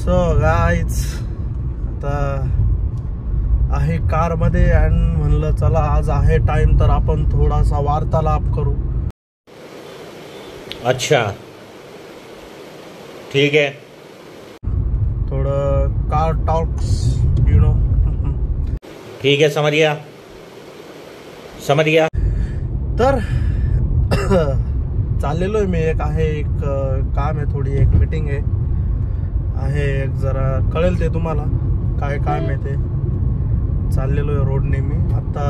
So guys आता आहे car मध्ये आणि म्हणलं चला आज आहे टाइम तर आपण थोडासा वार्तालाप करू. अच्छा ठीक है. थोडं कार टॉक्स यू नो. ठीक है समझ गया. तर चाललेलो आहे मी. एक काम आहे, थोडी एक मीटिंग आहे एक जरा कळेल ते तुम्हाला काय काम आहे ते. चाललेलो आहे रोडने मी आता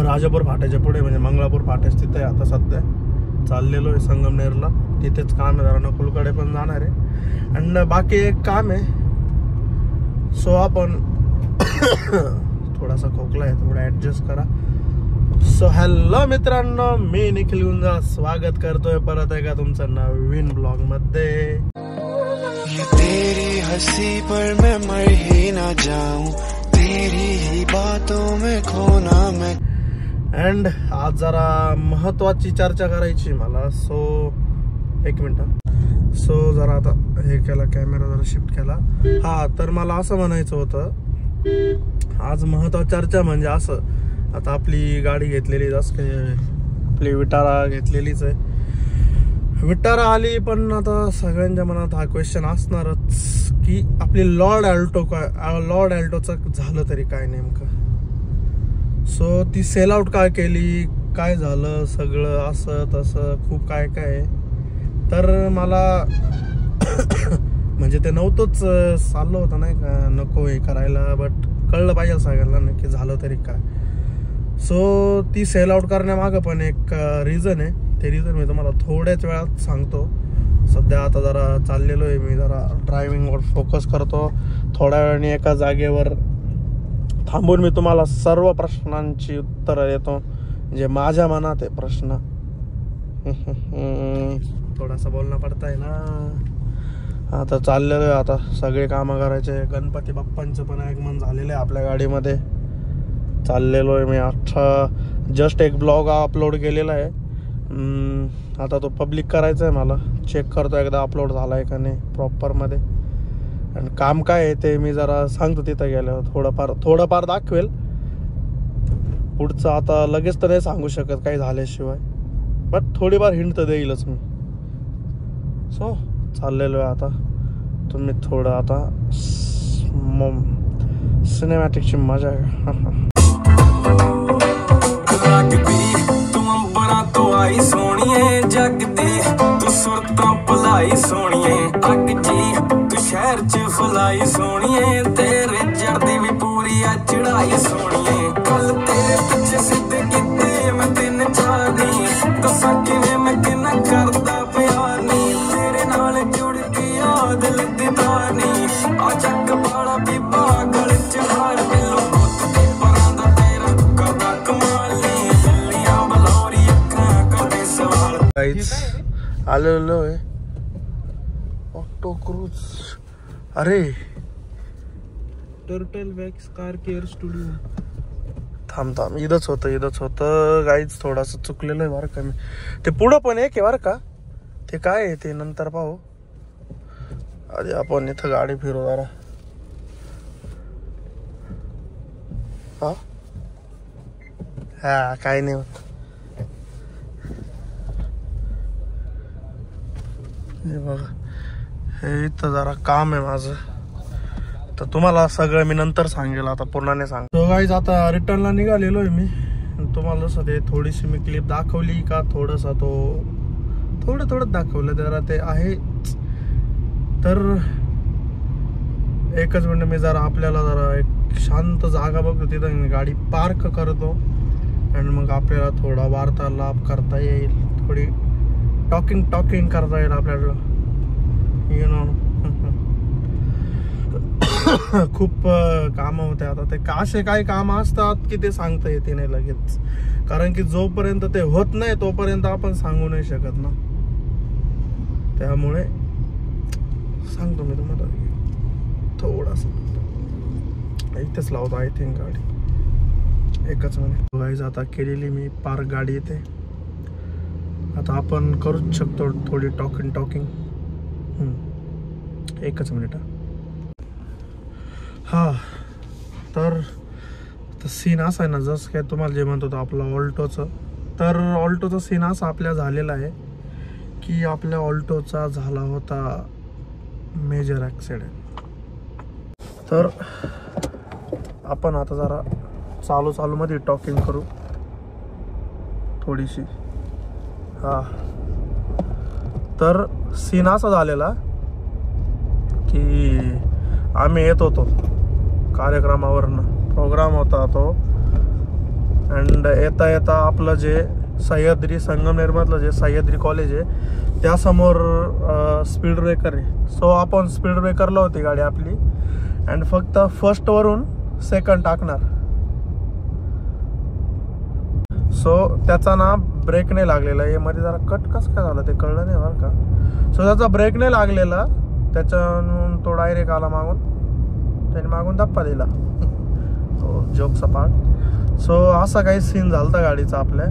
राजापूर फाट्याच्या पुढे म्हणजे मंगळापूर फाट्याच तिथे आता सध्या चाललेलो आहे संगमनेरला. तिथेच काम आहे, जरा नकुलकडे पण जाणार आहे आणि बाकी एक काम आहे. सो आपण थोडासा खोकला आहे, थोडा ऍडजस्ट करा. सो हॅलो मित्रांनो, मी निखिल गुंजा स्वागत करतोय परत एका तुमचं नवीन ब्लॉग मध्ये. तेरी हंसी पर मैं मर ही ना जाऊं, तेरी ही बातों में खोना मैं. अँड आज जरा महत्वाची चर्चा करायची मला. सो एक मिनिट. सो जरा आता हे केला, कॅमेरा जरा शिफ्ट केला. हा तर मला असं म्हणायचं होतं, आज महत्वाची चर्चा म्हणजे असं, आता आपली गाडी घेतलेली जसं काही आपली विटारा घेतलेलीच आहे. विटारा आली पण आता सगळ्यांच्या मनात हा क्वेश्चन असणारच की आपली लॉर्ड अल्टोचं झालं तरी काय नेमकं. सो ती सेल आउट काय केली, काय झालं, सगळं असं तसं खूप काय काय. तर मला म्हणजे ते नव्हतंच चाललं होतं नाही का, नको हे करायला, बट कळलं पाहिजे सगळ्यांना नक्की झालं तरी काय. सो ती सेल आउट करण्यामागं पण एक रिझन आहे. ते रिझन मी तुम्हाला थोड्याच वेळात सांगतो. सध्या आता जरा चाललेलो आहे मी, जरा ड्रायव्हिंगवर फोकस करतो. थोड्या वेळाने एका जागेवर थांबून मी तुम्हाला सर्व प्रश्नांची उत्तरं देतो जे माझ्या मनात आहे प्रश्न. थोडासा बोलणं पडताय ना. आता चाललेलो आहे, आता सगळे कामं करायचे. गणपती बाप्पांचं पण आगमन झालेलं आहे आपल्या गाडीमध्ये. चाललेलो आहे मी. जस्ट एक ब्लॉग अपलोड केलेला आहे. आता तो पब्लिक करायचा आहे मला. चेक करतो एकदा अपलोड झाला आहे का नाही प्रॉपरमध्ये. आणि काम काय आहे ते मी जरा सांगतो तिथं गेल्यावर. थोडंफार दाखवेल. पुढचं आता लगेच तर नाही सांगू शकत काही झाल्याशिवाय, बट थोडीफार हिंट तर देईलच मी. सो चाललेलो आहे आता. तुम्ही थोडं आता सिनेमॅटिकची मजा आहे. आई सोनिए जगदी तू सुरतां भलाई सोनिए अग जी तू शहर च फलाई सोनिए तेरे जड़दी भी पूरी आ चढ़ाई सोनिए कल तेरे पिछे सिद्धे किते मैं तीन चार नी दसा किवें मैं किन्ना करदा प्यार नी तेरे नाल जुड़ के याद लगदी तार नी आ चक बाला बीबा गल च हार बिल्लो पुत ते परां दा तेरा करदा कमाल नी दिल्लियां बलौरी आलेलो आहे ऑक्टो क्रूज. अरे turtle wax car care studio. थांब इथंच होतं गाईच. थोडासा चुकलेलं आहे बरं का मी. ते पुढं पण एक आहे बरं का. ते काय आहे ते नंतर पाहू. आधी आपण इथं गाडी फिरू जरा. हा काय नाही होत. हे बघा, हे इथं जरा काम आहे माझं. तर तुम्हाला सगळं मी नंतर सांगेल, आता पूर्ण नाही सांग. तो गाईज आता रिटर्नला निघालेलो आहे मी. तुम्हाला जसं ते थोडीशी मी क्लिप दाखवली का, थोडंसं तो थोडं दाखवलं जरा ते आहे. तर एकच मिनिट मी जरा आपल्याला जरा एक शांत जागा बघतो, तिथं मी गाडी पार्क करतो आणि मग आपल्याला थोडा वार्तालाप करता येईल, थोडी टॉकिंग करता येईल आपल्याला. यु नो खूप कामं होते आता. ते असे काही कामं असतात की ते सांगता येते नाही लगेच, कारण की जोपर्यंत ते होत नाही तोपर्यंत आपण सांगू नाही शकत ना. त्यामुळे सांगतो मी तुम्हाला. थोडासा इथेच लावतो आय थिंक गाडी. एकच मिनिट गाईज. आता केलेली मी पार्क गाडी येते. आता आपण करूच शकतो थोडी टॉकिंग. एकच मिनिट. हा तर सीन असा आहे ना, जसं काय तुम्हाला जे म्हणतो आपला ऑल्टोचं, तर ऑल्टोचा सीन असा आपल्या झालेला आहे की आपल्या ऑल्टोचा झाला होता मेजर ॲक्सिडेंट. तर आपण आता जरा चालू मध्ये टॉकिंग करू थोडीशी. हा तर सीन असा झालेला की आम्ही येत होतो कार्यक्रमावरनं, प्रोग्राम होता तो, अँड येता येता आपलं जे सह्याद्री संगमनेरमधलं जे सह्याद्री कॉलेज आहे त्यासमोर स्पीड ब्रेकर आहे. सो आपण स्पीड ब्रेकरला होती गाडी आपली, अँड फक्त फर्स्टवरून सेकंड टाकणार. सो त्याचा ना ब्रेक नाही लागलेला. हे मध्ये जरा कट कसं काय झालं ते कळलं नाही बरं का. सो त्याचा ब्रेक नाही लागलेला, त्याच्यानं तो डायरेक्ट आला मागून, त्याने मागून धप्पा दिला. जोकचा पार्ट. सो असा काही सीन झालता गाडीचा आपल्या,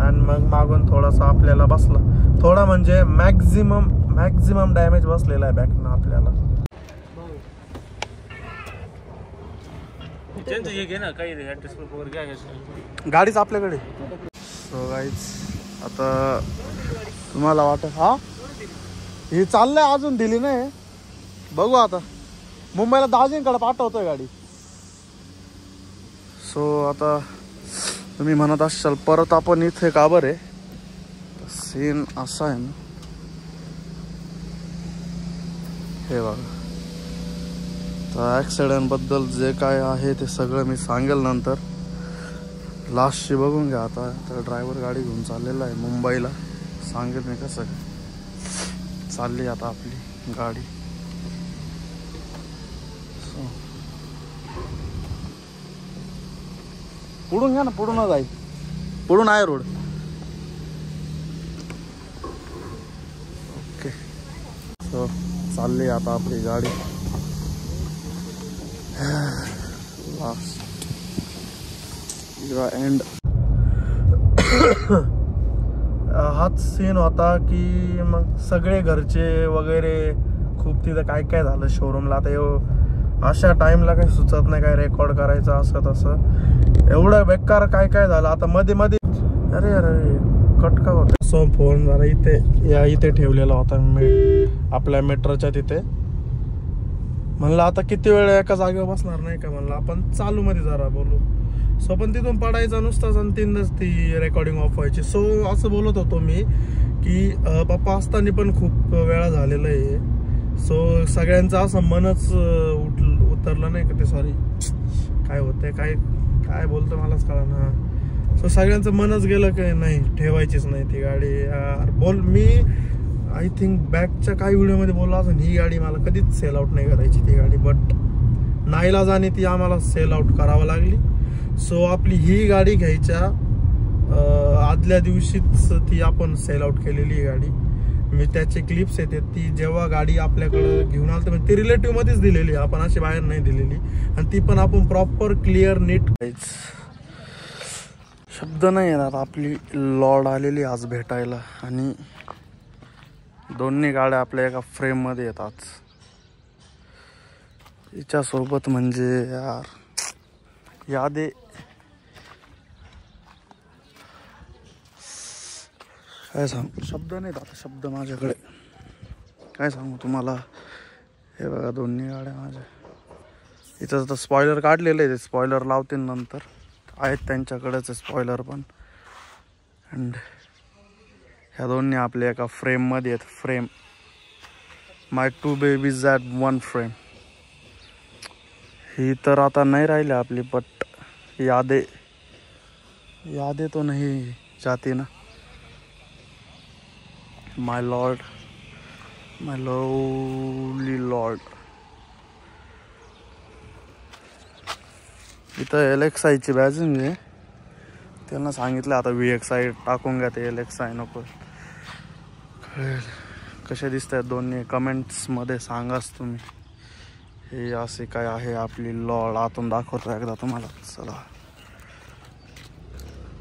आणि मग मागून थोडासा आपल्याला बसला, थोडा म्हणजे मॅक्झिमम डॅमेज बसलेला आहे बॅकनं आपल्याला. गाडीच आपल्याकडे. सो गाईज आता तुम्हाला वाटत हा ही चाललंय अजून दिली नाही, बघू आता मुंबईला दाजींकडे पाठवतोय गाडी. सो आता तुम्ही म्हणत असाल परत आपण इथे का बरं आहे, सीन असा आहे ना, हे बघा. तर ॲक्सिडेंट बद्दल जे काय आहे ते सगळं मी सांगेल नंतर. लास्टची बघून घ्या आता. तर ड्रायव्हर गाडी घेऊन चाललेला आहे मुंबईला, सांगेल मी कसं चालली आता आपली गाडी. पुढून घ्या ना, पुढून जाईल, पुढून आहे रोड. ओके. सो चालली आता आपली गाडी. Last end. हाच सीन होता की मग सगळे घरचे वगैरे खूप तिथं काय काय झालं शोरूमला. आता अशा टाइमला काही सुचत नाही काय रेकॉर्ड करायचं असं तसं, एवढं बेकार काय काय झालं. आता मध्ये अरे कटका होता. सो फोन जरा इथे ठेवलेला होता आपल्या मेट्रोच्या तिथे. म्हणलं आता किती वेळ एका जागेवर बसणार नाही का, म्हणलं आपण चालू मध्ये जरा बोलू. सो पण तिथून पडायचा नुसताच आणि तीनच ती रेकॉर्डिंग ऑफ व्हायची. सो असं बोलत होतो मी की पप्पा असताना पण खूप वेळा झालेलं आहे. सो सगळ्यांचं असं मनच उतरलं नाही का ते, सॉरी काय होतंय काय बोलतं मलाच कळा ना. सो सगळ्यांचं मनच गेलं की नाही ठेवायचीच नाही ती गाडी यार. मी आय थिंक बॅकच्या काही व्हिडिओमध्ये बोलला असं, ही गाडी मला कधीच सेल आउट नाही करायची ती गाडी, बट नाईलाजाने ती आम्हाला सेल आउट करावं लागली. सो आपली ही गाडी घ्यायच्या आदल्या दिवशीच ती आपण सेल आउट केलेली गाडी. मी त्याचे क्लिप्स येते, ती जेव्हा गाडी आपल्याकडे घेऊन आली तर ती रिलेटिव्ह मध्येच दिलेली, आपण अशी बाहेर नाही दिलेली, आणि ती पण आपण प्रॉपर क्लिअर नीट. शब्द नाही येणार. आपली लॉर्ड आलेली आज भेटायला, आणि दोन्ही गाड्या आपल्या एका फ्रेम मध्ये येतात. हिच्यासोबत म्हणजे यार यादे काय सांगू, शब्द नाही आता, शब्द माझ्याकडे काय सांगू तुम्हाला. हे बघा दोन्ही गाड्या माझ्या. इथं आता स्पॉयलर काढलेलं आहे, ते स्पॉयलर लावतील नंतर, आहेत त्यांच्याकडेच स्पॉयलर पण. अँड ह्या दोन्ही आपल्या एका फ्रेममध्ये आहेत. Frame my two babies at one frame. ही तर आता नाही राहिली आपली, बट यादे तो नाही जाती ना. माय लॉर्ड, माय लवली लॉर्ड. इथं LXI बॅजिंग आहे, त्यांना सांगितलं आता VXI टाकून घ्या, ते LXI नको. कसे दिसत आहेत दोन्ही कमेंट्समध्ये सांगाच तुम्ही. हे असे काय आहे आपली लॉर्ड. आतून दाखवतो एकदा तुम्हाला. चला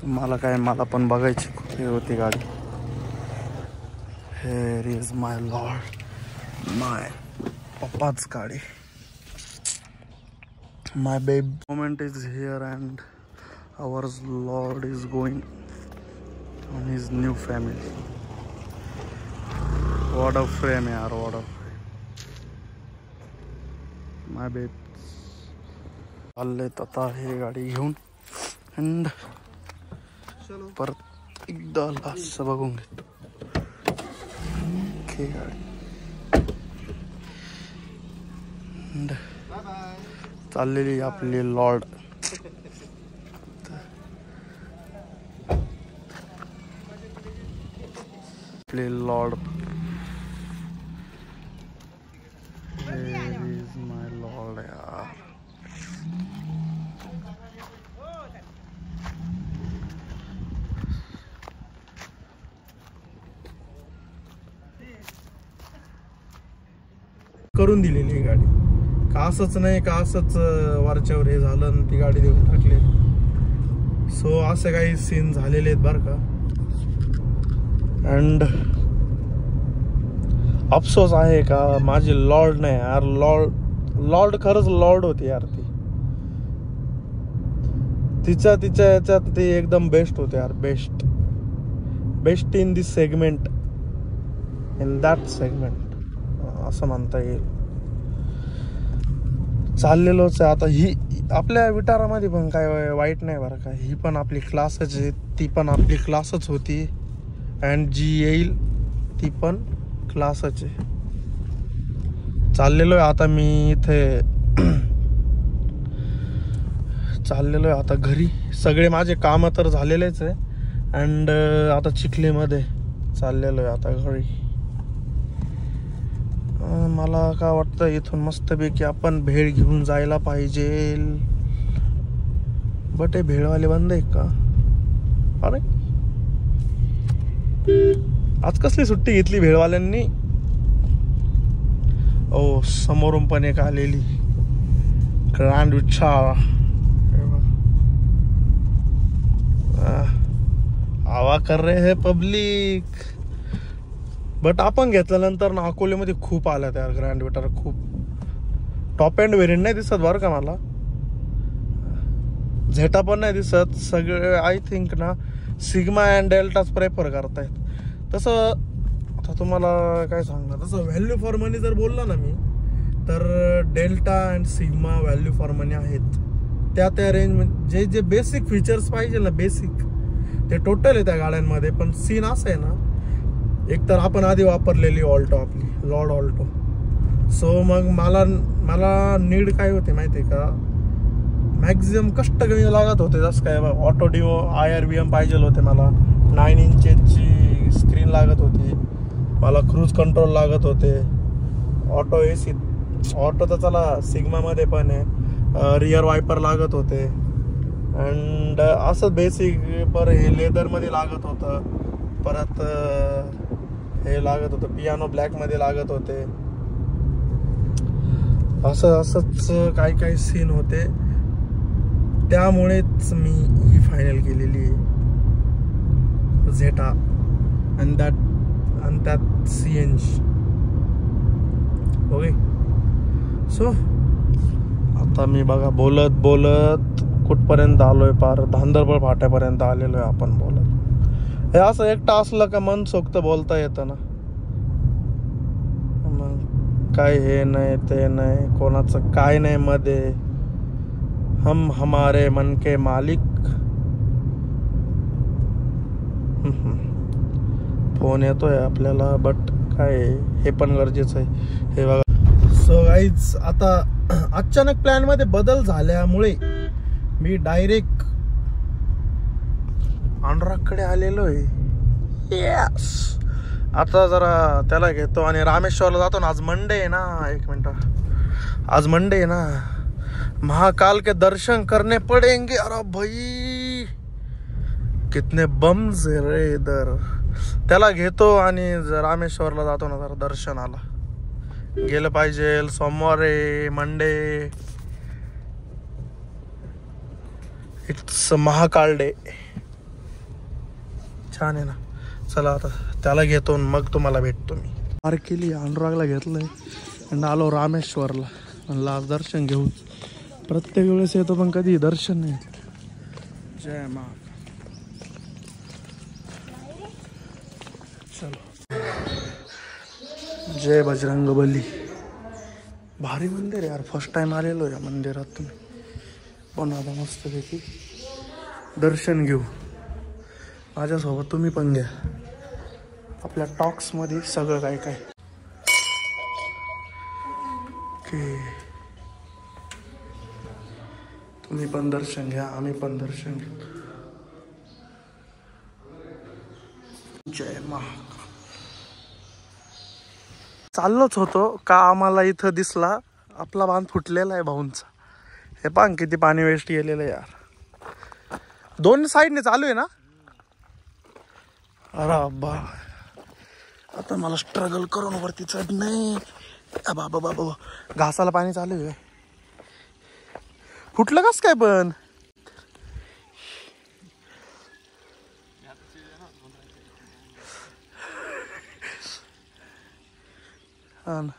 मला पण बघायची हे होती गाडी. Here is my lord, माय पप्पाच गाडी. My babe moment is here and our Lord is going on his new family. What a frame yaar, what a frame. My babe चालले आता हे गाडी घेऊन and परत एकदा लास्ट बघून घेतो. ओके गाडी and चाललेली आपली लॉर्ड. आपले Lord. Where is my lord यार. करून दिलेली गाडी का असंच नाही का असंच वरच्यावर हे झालं आणि ती गाडी देऊन टाकली. सो असे काही सीन झालेले आहेत बरं का. अँड अफसोस आहे का माझी लॉर्ड नाही यार. लॉर्ड खरंच लॉर्ड होती यार. ती तिच्या याच्यात ती एकदम बेस्ट होते यार. Best in this segment, in that segment असं म्हणता येईल. चाललेलोच आहे आता. ही आपल्या विटारामध्ये पण काय वाईट नाही बरं का. ही पण आपली क्लासच आहे, ती पण आपली क्लासच होती. अँड जी येईल ती पण क्लासच आहे. चाललेलो आहे आता मी इथे. चाललेलो आहे आता घरी. सगळे माझे कामं तर झालेलेच आहे. अँड आता चिखलीमध्ये चाललेलो आहे आता घरी. मला काय वाटतं इथून मस्तपैकी आपण भेळ घेऊन जायला पाहिजे. बट हे भेळवाले बंद आहे का. अरे आज कसली सुट्टी घेतली भेळवाल्यांनी. ओ समोरून पण एक आलेली ग्रँड विचार. आवा कर रहे है पब्लिक. बट आपण घेतल्यानंतर ना अकोल्यामध्ये खूप आल्या त्या ग्रँड विटार. खूप टॉप एंड व्हेरियंट नाही दिसत बरं का मला. झेटा पण नाही दिसत. सगळे आय थिंक ना सिग्मा अँड डेल्टाच प्रेफर करतायत. तसं आता तुम्हाला काय सांगणार. तसं व्हॅल्यू फॉर मनी जर बोलला ना मी तर delta and sigma value for money आहेत. त्या रेंज जे बेसिक फीचर्स पाहिजे ना बेसिक ते टोटल आहे त्या गाड्यांमध्ये. पण सीन असं आहे ना एक तर आपण आधी वापरलेली ऑल्टो आपली लॉर्ड ऑल्टो. सो मग मला नीड काय होते माहिती आहे का. मॅक्झिमम कष्ट कमी लागत होते. जसं काय ऑटो डिओ IRVM पाहिजे होते मला. 9 इंचची स्क्रीन लागत होती मला. क्रूज कंट्रोल लागत होते. ऑटो AC ऑटो तर चला सिग्मामध्ये पण आहे. रिअर वायपर लागत होते. अँड असं बेसिक पर हे लेदरमध्ये लागत होतं. परत हे लागत होतं पियानो ब्लॅकमध्ये लागत होते. असंच काही सीन होते. त्यामुळेच मी ही फायनल केलेली आहे झेटा अँड त्यात CNG. ओके सो आता मी बघा बोलत कुठपर्यंत आलोय. पार धांदरबळ फाट्यापर्यंत आलेलो आहे आपण बोलत. हे असं एकटा असलं का मन सोक्त बोलता येतं ना. मग काय हे नाही ते नाही कोणाचं काय नाही मध्ये. हम हमारे मन के मालिक. फोन येतोय आपल्याला बट काय हे पण गरजेचं आहे. हे बघा. सो गाईज आता अचानक प्लॅन मध्ये बदल झाल्यामुळे मी डायरेक्ट अनुरागकडे आलेलो आहे. यस आता जरा त्याला घेतो आणि रामेश्वरला जातो ना. आज मंडे आहे ना. एक मिनिट. आज मंडे आहे ना. महाकाल के दर्शन करने पड़ेंगे. अरे भाई कितने बम्स है रे इधर. त्याला घेतो आणि रामेश्वरला जातो ना जरा दर्शनाला. गेलं पाहिजे. सोमवार आहे मंडे. It's Mahakal day. छान आहे ना. चला आता त्याला घेतो मग तुम्हाला भेटतो मी. पार्क केली, अनुरागला घेतलंय आणि आलो रामेश्वरला. म्हणलं आज दर्शन घेऊ. प्रत्येक वेळेस येतो पण कधी दर्शन नाही. जय मा. चलो. जय बजरंग बली. भारी मंदिर यार. फर्स्ट टाइम आलेलो या मंदिरातून. पण आता मस्तपैकी दर्शन घेऊ. माझ्यासोबत तुम्ही पण घ्या. आपल्या टॉक्समध्ये सगळं काय काय. तुम्ही पण दर्शन घ्या, आम्ही पण दर्शन घेऊ. जय महाकाल. चाललोच होतो का आम्हाला इथं दिसला आपला बांध फुटलेला आहे भाऊंचा. हे पान किती पाणी वेस्ट गेलेलं आहे यार. दोन साईडने चालू आहे ना. अरे अब्बा, आता मला स्ट्रगल करून वरती चढ नाही. बाबा बाबा, घासाला पाणी चालू आहे. फुटलं कस काय पण. हा ना.